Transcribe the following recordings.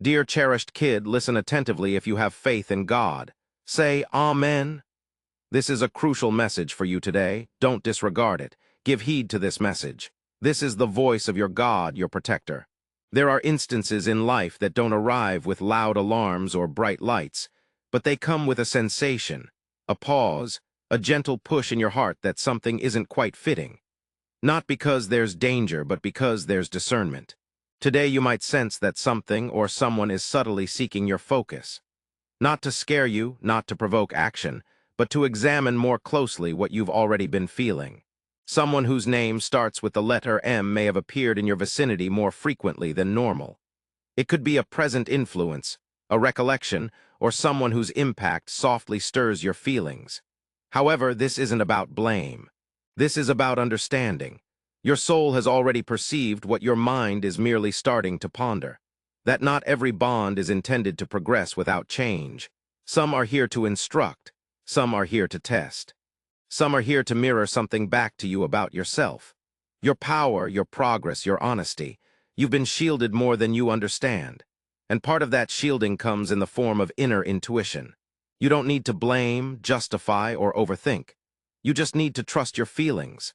Dear cherished kid, listen attentively if you have faith in God. Say Amen. This is a crucial message for you today. Don't disregard it. Give heed to this message. This is the voice of your God, your protector. There are instances in life that don't arrive with loud alarms or bright lights, but they come with a sensation, a pause, a gentle push in your heart that something isn't quite fitting. Not because there's danger, but because there's discernment. Today you might sense that something or someone is subtly seeking your focus. Not to scare you, not to provoke action, but to examine more closely what you've already been feeling. Someone whose name starts with the letter M may have appeared in your vicinity more frequently than normal. It could be a present influence, a recollection, or someone whose impact softly stirs your feelings. However, this isn't about blame. This is about understanding. Your soul has already perceived what your mind is merely starting to ponder. That not every bond is intended to progress without change. Some are here to instruct. Some are here to test. Some are here to mirror something back to you about yourself. Your power, your progress, your honesty. You've been shielded more than you understand. And part of that shielding comes in the form of inner intuition. You don't need to blame, justify, or overthink. You just need to trust your feelings.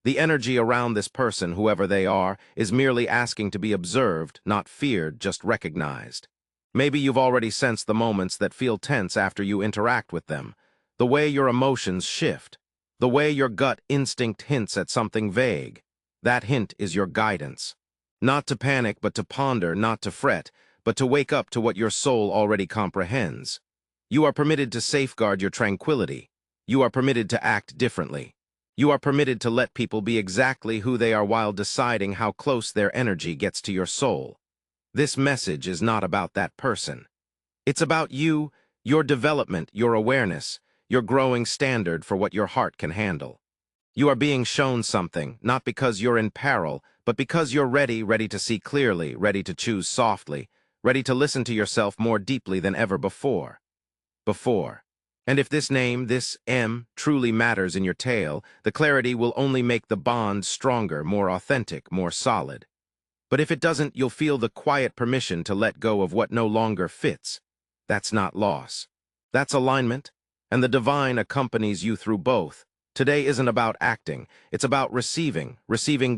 The energy around this person, whoever they are, is merely asking to be observed, not feared, just recognized. Maybe you've already sensed the moments that feel tense after you interact with them, the way your emotions shift, the way your gut instinct hints at something vague. That hint is your guidance. Not to panic, but to ponder, not to fret, but to wake up to what your soul already comprehends. You are permitted to safeguard your tranquility. You are permitted to act differently. You are permitted to let people be exactly who they are while deciding how close their energy gets to your soul. This message is not about that person. It's about you, your development, your awareness, your growing standard for what your heart can handle. You are being shown something, not because you're in peril, but because you're ready to see clearly, ready to choose softly, ready to listen to yourself more deeply than ever before. And if this name, this M, truly matters in your tale, the clarity will only make the bond stronger, more authentic, more solid. But if it doesn't, you'll feel the quiet permission to let go of what no longer fits. That's not loss. That's alignment, and the divine accompanies you through both. Today isn't about acting, it's about receiving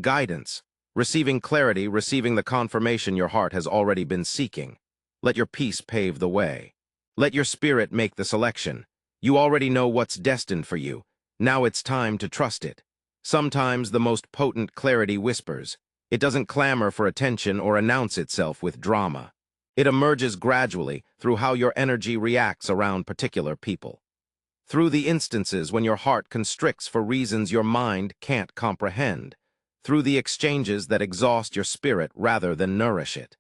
guidance, receiving clarity, receiving the confirmation your heart has already been seeking. Let your peace pave the way. Let your spirit make the selection. You already know what's destined for you. Now it's time to trust it. Sometimes the most potent clarity whispers. It doesn't clamor for attention or announce itself with drama. It emerges gradually through how your energy reacts around particular people. Through the instances when your heart constricts for reasons your mind can't comprehend. Through the exchanges that exhaust your spirit rather than nourish it.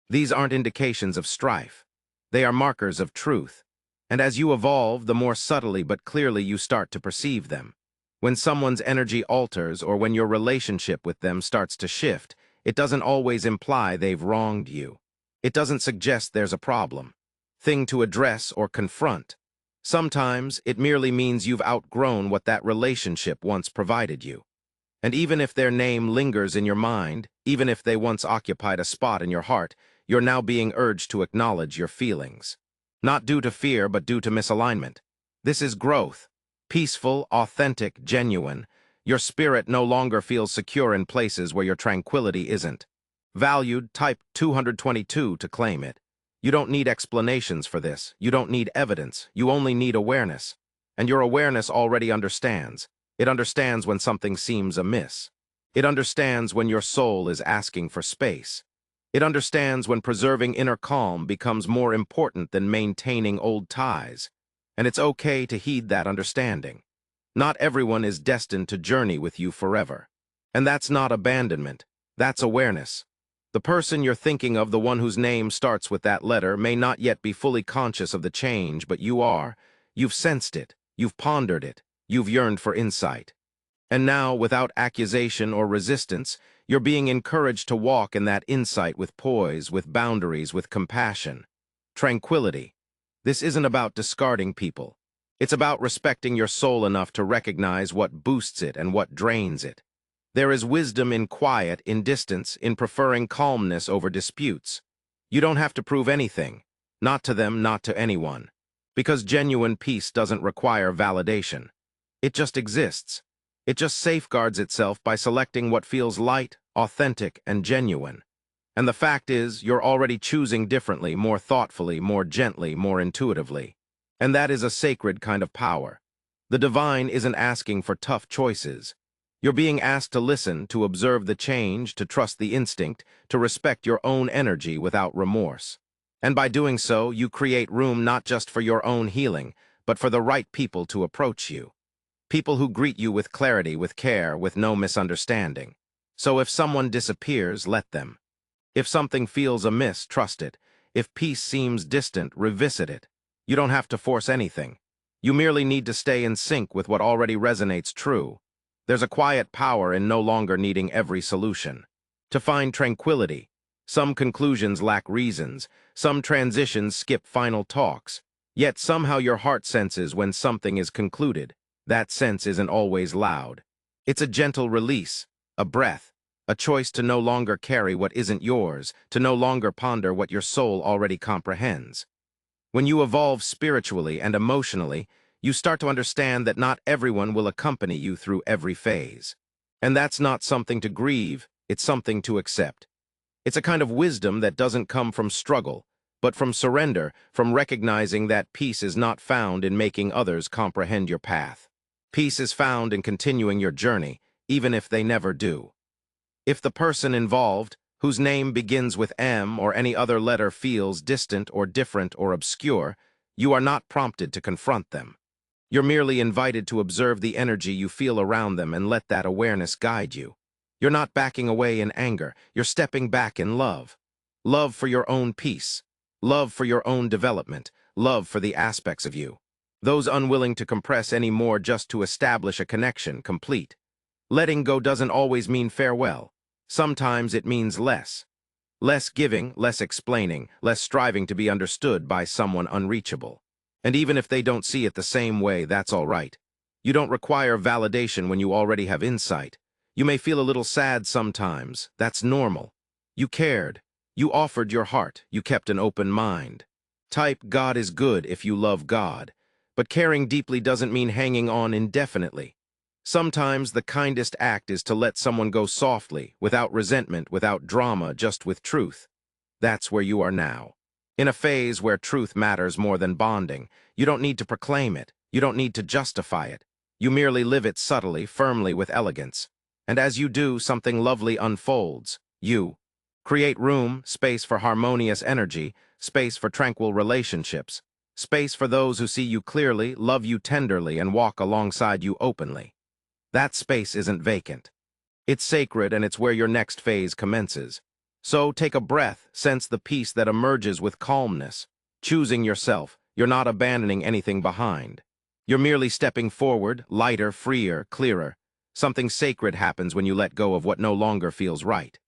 These aren't indications of strife. They are markers of truth. And as you evolve, the more subtly but clearly you start to perceive them. When someone's energy alters or when your relationship with them starts to shift, it doesn't always imply they've wronged you. It doesn't suggest there's a problem, thing to address or confront. Sometimes it merely means you've outgrown what that relationship once provided you. And even if their name lingers in your mind, even if they once occupied a spot in your heart, you're now being urged to acknowledge your feelings. Not due to fear, but due to misalignment. This is growth. Peaceful, authentic, genuine. Your spirit no longer feels secure in places where your tranquility isn't. Valued, type 222 to claim it. You don't need explanations for this. You don't need evidence. You only need awareness. And your awareness already understands. It understands when something seems amiss. It understands when your soul is asking for space. It understands when preserving inner calm becomes more important than maintaining old ties. And it's okay to heed that understanding. Not everyone is destined to journey with you forever. And that's not abandonment. That's awareness. The person you're thinking of, the one whose name starts with that letter, may not yet be fully conscious of the change, but you are. You've sensed it. You've pondered it. You've yearned for insight. And now, without accusation or resistance, you're being encouraged to walk in that insight with poise, with boundaries, with compassion. Tranquility. This isn't about discarding people. It's about respecting your soul enough to recognize what boosts it and what drains it. There is wisdom in quiet, in distance, in preferring calmness over disputes. You don't have to prove anything. Not to them, not to anyone. Because genuine peace doesn't require validation. It just exists. It just safeguards itself by selecting what feels light, authentic, and genuine. And the fact is, you're already choosing differently, more thoughtfully, more gently, more intuitively. And that is a sacred kind of power. The divine isn't asking for tough choices. You're being asked to listen, to observe the change, to trust the instinct, to respect your own energy without remorse. And by doing so, you create room not just for your own healing, but for the right people to approach you. People who greet you with clarity, with care, with no misunderstanding. So if someone disappears, let them. If something feels amiss, trust it. If peace seems distant, revisit it. You don't have to force anything. You merely need to stay in sync with what already resonates true. There's a quiet power in no longer needing every solution. To find tranquility, some conclusions lack reasons, some transitions skip final talks. Yet somehow your heart senses when something is concluded. That sense isn't always loud. It's a gentle release, a breath, a choice to no longer carry what isn't yours, to no longer ponder what your soul already comprehends. When you evolve spiritually and emotionally, you start to understand that not everyone will accompany you through every phase. And that's not something to grieve, it's something to accept. It's a kind of wisdom that doesn't come from struggle, but from surrender, from recognizing that peace is not found in making others comprehend your path. Peace is found in continuing your journey, even if they never do. If the person involved, whose name begins with M or any other letter, feels distant or different or obscure, you are not prompted to confront them. You're merely invited to observe the energy you feel around them and let that awareness guide you. You're not backing away in anger, you're stepping back in love. Love for your own peace, love for your own development, love for the aspects of you. Those unwilling to compress any more just to establish a connection complete. Letting go doesn't always mean farewell. Sometimes it means less. Less giving, less explaining, less striving to be understood by someone unreachable. And even if they don't see it the same way, that's all right. You don't require validation when you already have insight. You may feel a little sad sometimes. That's normal. You cared. You offered your heart. You kept an open mind. Type God is good if you love God. But caring deeply doesn't mean hanging on indefinitely. Sometimes the kindest act is to let someone go softly, without resentment, without drama, just with truth. That's where you are now. In a phase where truth matters more than bonding, you don't need to proclaim it. You don't need to justify it. You merely live it subtly, firmly, with elegance. And as you do, something lovely unfolds. You create room, space for harmonious energy, space for tranquil relationships, space for those who see you clearly, love you tenderly, and walk alongside you openly. That space isn't vacant. It's sacred, and it's where your next phase commences. So take a breath, sense the peace that emerges with calmness. Choosing yourself, you're not abandoning anything behind. You're merely stepping forward, lighter, freer, clearer. Something sacred happens when you let go of what no longer feels right.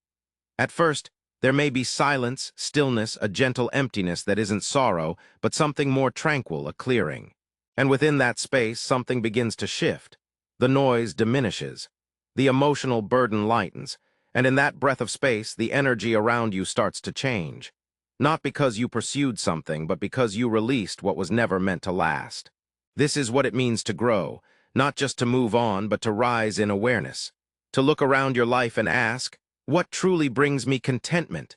At first, there may be silence, stillness, a gentle emptiness that isn't sorrow, but something more tranquil, a clearing. And within that space, something begins to shift. The noise diminishes. The emotional burden lightens. And in that breath of space, the energy around you starts to change. Not because you pursued something, but because you released what was never meant to last. This is what it means to grow, not just to move on, but to rise in awareness. To look around your life and ask, what truly brings me contentment?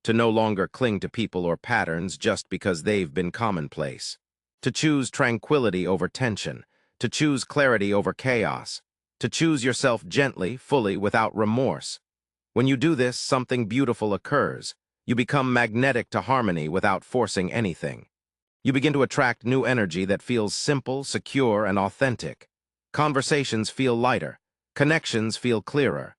To no longer cling to people or patterns just because they've been commonplace. To choose tranquility over tension. To choose clarity over chaos. To choose yourself gently, fully, without remorse. When you do this, something beautiful occurs. You become magnetic to harmony without forcing anything. You begin to attract new energy that feels simple, secure, and authentic. Conversations feel lighter. Connections feel clearer.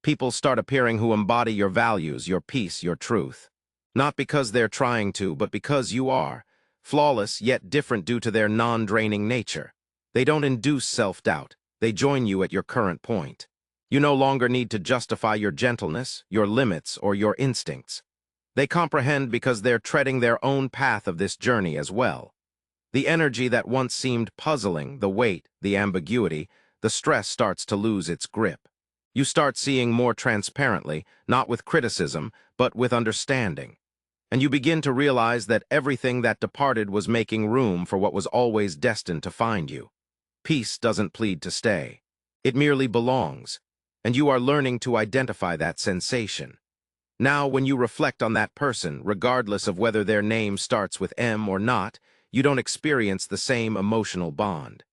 People start appearing who embody your values, your peace, your truth. Not because they're trying to, but because you are. Flawless, yet different due to their non-draining nature. They don't induce self-doubt. They join you at your current point. You no longer need to justify your gentleness, your limits, or your instincts. They comprehend because they're treading their own path of this journey as well. The energy that once seemed puzzling, the weight, the ambiguity, the stress starts to lose its grip. You start seeing more transparently, not with criticism, but with understanding. and you begin to realize that everything that departed was making room for what was always destined to find you. Peace doesn't plead to stay. It merely belongs, and you are learning to identify that sensation. Now, when you reflect on that person, regardless of whether their name starts with M or not, you don't experience the same emotional bond.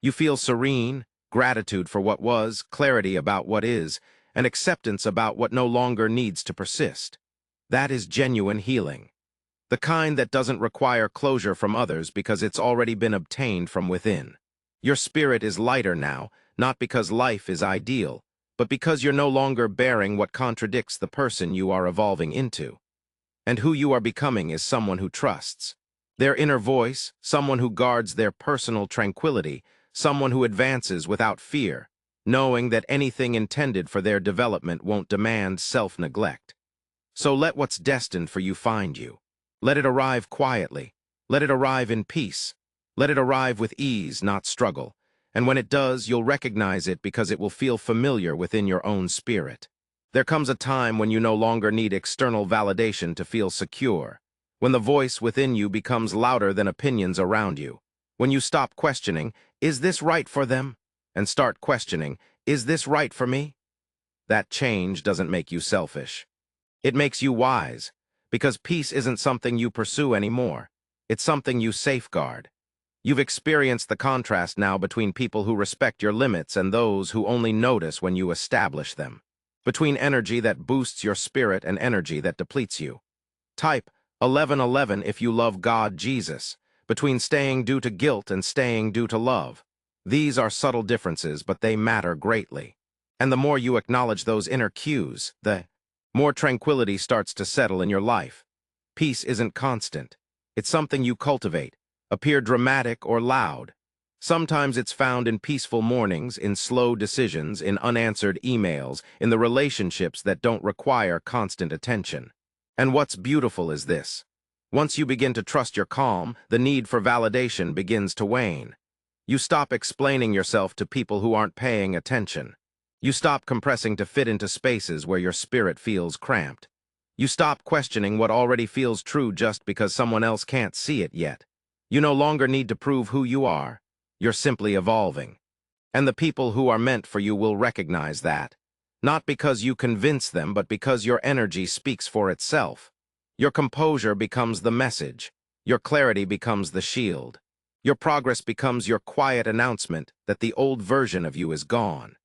You feel serene, gratitude for what was, clarity about what is, and acceptance about what no longer needs to persist. That is genuine healing. The kind that doesn't require closure from others because it's already been obtained from within. Your spirit is lighter now, not because life is ideal, but because you're no longer bearing what contradicts the person you are evolving into. And who you are becoming is someone who trusts their inner voice, someone who guards their personal tranquility, someone who advances without fear, knowing that anything intended for their development won't demand self-neglect. So let what's destined for you find you. Let it arrive quietly. Let it arrive in peace. Let it arrive with ease, not struggle. And when it does, you'll recognize it because it will feel familiar within your own spirit. There comes a time when you no longer need external validation to feel secure, when the voice within you becomes louder than opinions around you, when you stop questioning, "Is this right for them?" and start questioning, "Is this right for me?" That change doesn't make you selfish. It makes you wise, because peace isn't something you pursue anymore. It's something you safeguard. You've experienced the contrast now between people who respect your limits and those who only notice when you establish them. Between energy that boosts your spirit and energy that depletes you. Type 1111 if you love God, Jesus. Between staying due to guilt and staying due to love. These are subtle differences, but they matter greatly. And the more you acknowledge those inner cues, the more tranquility starts to settle in your life. Peace isn't constant. It's something you cultivate, appear dramatic or loud. Sometimes it's found in peaceful mornings, in slow decisions, in unanswered emails, in the relationships that don't require constant attention. And what's beautiful is this. Once you begin to trust your calm, the need for validation begins to wane. You stop explaining yourself to people who aren't paying attention. You stop compressing to fit into spaces where your spirit feels cramped. You stop questioning what already feels true just because someone else can't see it yet. You no longer need to prove who you are. You're simply evolving. And the people who are meant for you will recognize that. Not because you convince them, but because your energy speaks for itself. Your composure becomes the message. Your clarity becomes the shield. Your progress becomes your quiet announcement that the old version of you is gone.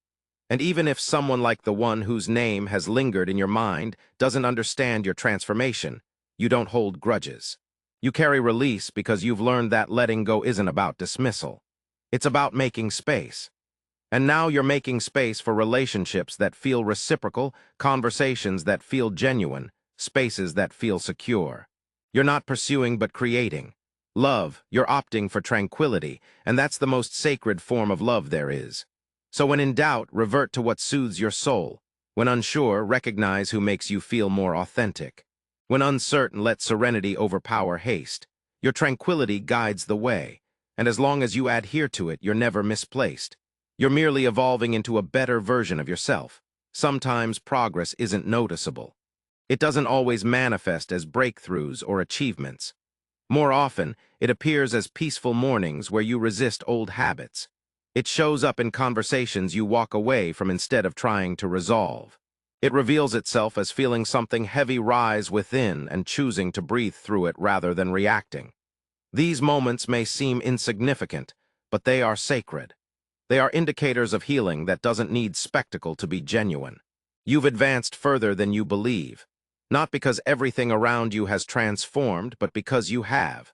And even if someone like the one whose name has lingered in your mind doesn't understand your transformation, you don't hold grudges. You carry release because you've learned that letting go isn't about dismissal. It's about making space. And now you're making space for relationships that feel reciprocal, conversations that feel genuine, spaces that feel secure. You're not pursuing but creating. Love, you're opting for tranquility, and that's the most sacred form of love there is. So when in doubt, revert to what soothes your soul. When unsure, recognize who makes you feel more authentic. When uncertain, let serenity overpower haste. Your tranquility guides the way, and as long as you adhere to it, you're never misplaced. You're merely evolving into a better version of yourself. Sometimes progress isn't noticeable. It doesn't always manifest as breakthroughs or achievements. More often, it appears as peaceful mornings where you resist old habits. It shows up in conversations you walk away from instead of trying to resolve. It reveals itself as feeling something heavy rise within and choosing to breathe through it rather than reacting. These moments may seem insignificant, but they are sacred. They are indicators of healing that doesn't need spectacle to be genuine. You've advanced further than you believe, not because everything around you has transformed, but because you have.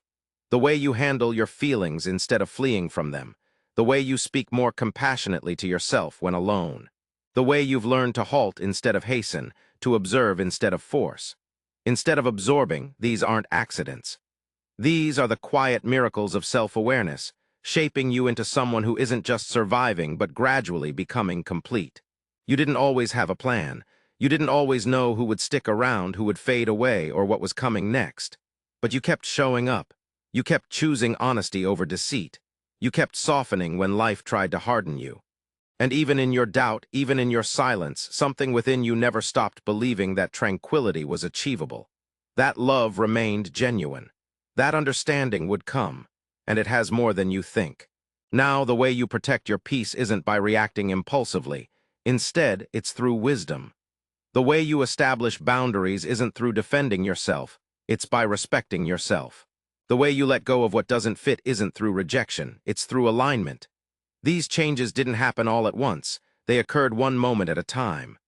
The way you handle your feelings instead of fleeing from them, the way you speak more compassionately to yourself when alone, the way you've learned to halt instead of hasten, to observe instead of force. Instead of absorbing, these aren't accidents. These are the quiet miracles of self-awareness, shaping you into someone who isn't just surviving but gradually becoming complete. You didn't always have a plan. You didn't always know who would stick around, who would fade away, or what was coming next. But you kept showing up. You kept choosing honesty over deceit. You kept softening when life tried to harden you. And even in your doubt, even in your silence, something within you never stopped believing that tranquility was achievable. That love remained genuine. That understanding would come, and it has more than you think. Now, the way you protect your peace isn't by reacting impulsively. Instead, it's through wisdom. The way you establish boundaries isn't through defending yourself, it's by respecting yourself. The way you let go of what doesn't fit isn't through rejection, it's through alignment. These changes didn't happen all at once, they occurred one moment at a time.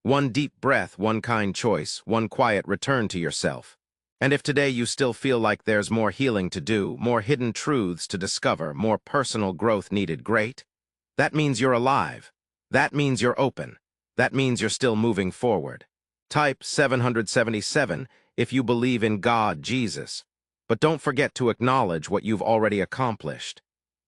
One deep breath, one kind choice, one quiet return to yourself. And if today you still feel like there's more healing to do, more hidden truths to discover, more personal growth needed, great. That means you're alive. That means you're open. That means you're still moving forward. Type 777 if you believe in God, Jesus. But don't forget to acknowledge what you've already accomplished.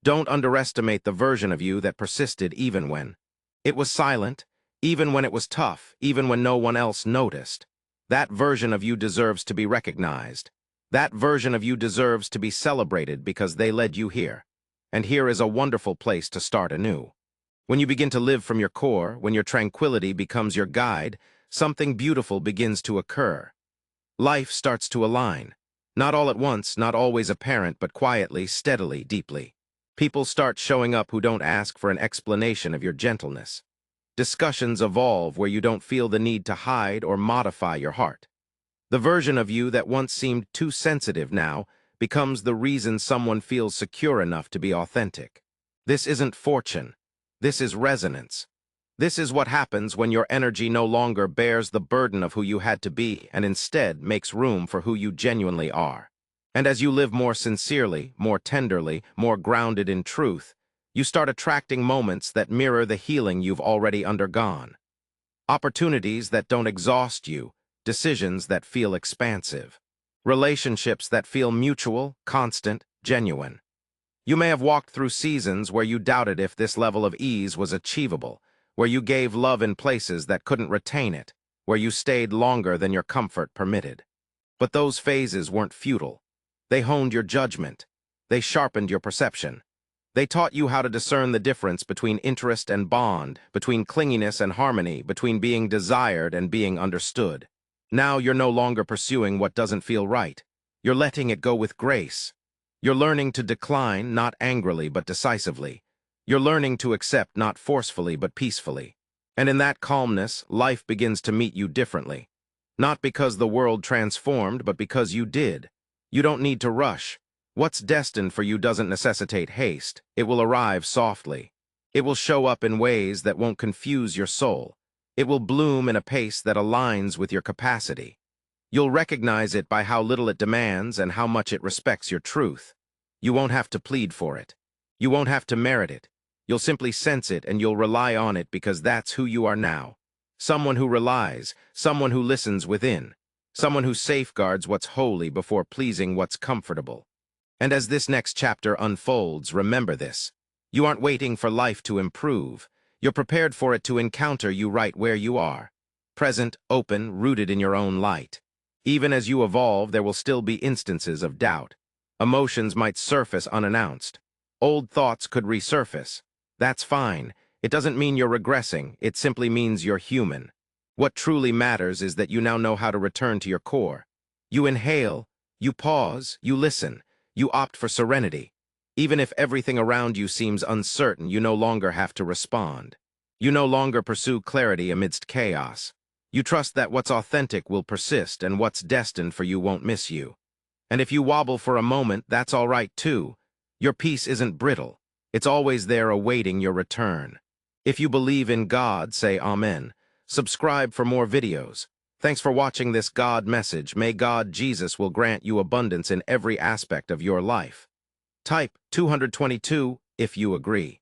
Don't underestimate the version of you that persisted even when it was silent, even when it was tough, even when no one else noticed. That version of you deserves to be recognized. That version of you deserves to be celebrated because they led you here. And here is a wonderful place to start anew. When you begin to live from your core, when your tranquility becomes your guide, something beautiful begins to occur. Life starts to align. Not all at once, not always apparent, but quietly, steadily, deeply. People start showing up who don't ask for an explanation of your gentleness. Discussions evolve where you don't feel the need to hide or modify your heart. The version of you that once seemed too sensitive now becomes the reason someone feels secure enough to be authentic. This isn't fortune. This is resonance. This is what happens when your energy no longer bears the burden of who you had to be and instead makes room for who you genuinely are. And as you live more sincerely, more tenderly, more grounded in truth, you start attracting moments that mirror the healing you've already undergone. Opportunities that don't exhaust you, decisions that feel expansive, relationships that feel mutual, constant, genuine. You may have walked through seasons where you doubted if this level of ease was achievable, where you gave love in places that couldn't retain it, where you stayed longer than your comfort permitted. But those phases weren't futile. They honed your judgment. They sharpened your perception. They taught you how to discern the difference between interest and bond, between clinginess and harmony, between being desired and being understood. Now you're no longer pursuing what doesn't feel right. You're letting it go with grace. You're learning to decline, not angrily but decisively. You're learning to accept not forcefully but peacefully. And in that calmness, life begins to meet you differently. Not because the world transformed, but because you did. You don't need to rush. What's destined for you doesn't necessitate haste. It will arrive softly. It will show up in ways that won't confuse your soul. It will bloom in a pace that aligns with your capacity. You'll recognize it by how little it demands and how much it respects your truth. You won't have to plead for it. You won't have to merit it. You'll simply sense it and you'll rely on it because that's who you are now. Someone who relies, someone who listens within, someone who safeguards what's holy before pleasing what's comfortable. And as this next chapter unfolds, remember this. You aren't waiting for life to improve. You're prepared for it to encounter you right where you are. Present, open, rooted in your own light. Even as you evolve, there will still be instances of doubt. Emotions might surface unannounced. Old thoughts could resurface. That's fine. It doesn't mean you're regressing. It simply means you're human. What truly matters is that you now know how to return to your core. You inhale, you pause, you listen, you opt for serenity. Even if everything around you seems uncertain, you no longer have to respond. You no longer pursue clarity amidst chaos. You trust that what's authentic will persist and what's destined for you won't miss you. And if you wobble for a moment, that's all right too. Your peace isn't brittle. It's always there awaiting your return. If you believe in God, say Amen. Subscribe for more videos. Thanks for watching this God message. May God, Jesus, will grant you abundance in every aspect of your life. Type 222 if you agree.